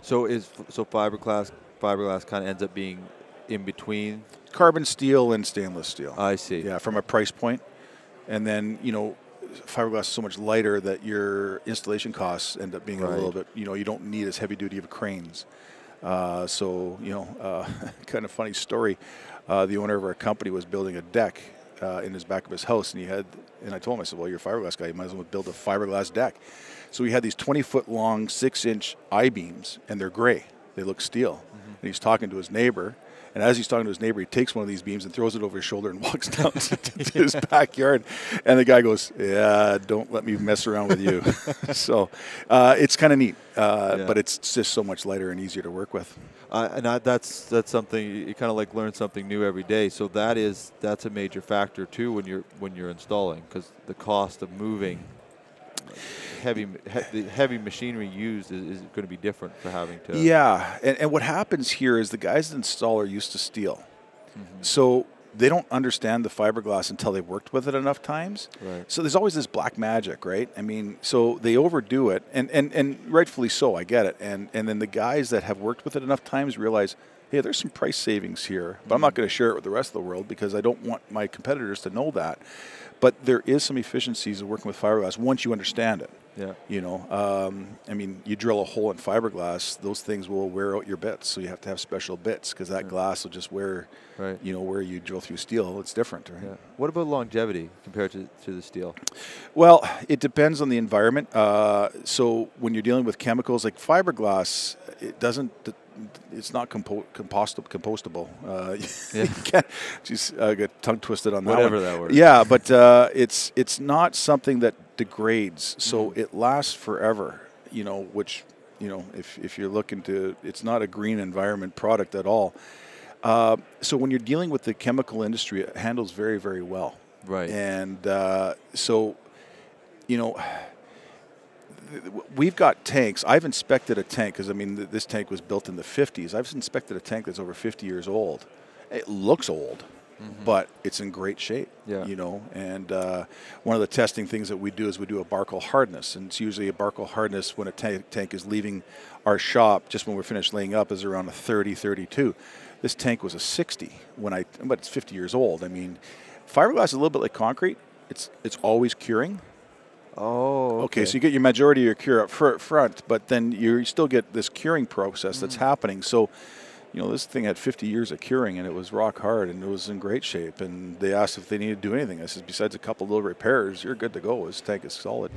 So fiberglass kind of ends up being in between. Carbon steel and stainless steel. I see. Yeah, from a price point. And then, fiberglass is so much lighter that your installation costs end up being a little bit, you don't need as heavy duty of cranes. Kind of funny story. The owner of our company was building a deck in his back of his house, and I told him, I said, well, you're a fiberglass guy, you might as well build a fiberglass deck. So we had these 20-foot long, 6-inch I-beams, and they're gray. They look steel. And he's talking to his neighbor. And as he's talking to his neighbor, he takes one of these beams and throws it over his shoulder and walks down to his backyard. And the guy goes, yeah, don't let me mess around with you. So it's kind of neat, but it's just so much lighter and easier to work with. That's something, you kind of like learn something new every day. So that's a major factor too when you're installing, because the cost of moving the heavy machinery used is going to be different for having to. Yeah, and what happens here is the guys that install are used to steel, so they don't understand the fiberglass until they've worked with it enough times. Right. So there's always this black magic, right? I mean, so they overdo it, and rightfully so. I get it, and then the guys that have worked with it enough times realize, hey, there's some price savings here, but I'm not going to share it with the rest of the world because I don't want my competitors to know that. But there is some efficiencies of working with fiberglass once you understand it. Yeah. I mean, you drill a hole in fiberglass, those things will wear out your bits. So you have to have special bits because that glass will just wear, where you drill through steel, it's different. Right? Yeah. What about longevity compared to the steel? Well, it depends on the environment. So when you're dealing with chemicals like fiberglass, it's not compostable. You can't, I got tongue twisted on that. Whatever that word. Yeah, but it's not something that degrades, so it lasts forever. Which if you're looking to, it's not a green environment product at all. So when you're dealing with the chemical industry, it handles very, very well. Right. And we've got tanks. I've inspected a tank because, this tank was built in the 50s. I've inspected a tank that's over 50 years old. It looks old, but it's in great shape. Yeah. And one of the testing things that we do is we do a Barkle hardness, and it's usually a Barkle hardness when a tank is leaving our shop, just when we're finished laying up, is around a 30, 32. This tank was a 60 but it's 50 years old. Fiberglass is a little bit like concrete. It's always curing. Oh, okay. So you get your majority of your cure up front, but then you still get this curing process that's happening. So, this thing had 50 years of curing, and it was rock hard, and it was in great shape. And they asked if they needed to do anything. I said, besides a couple little repairs, you're good to go. This tank is solid.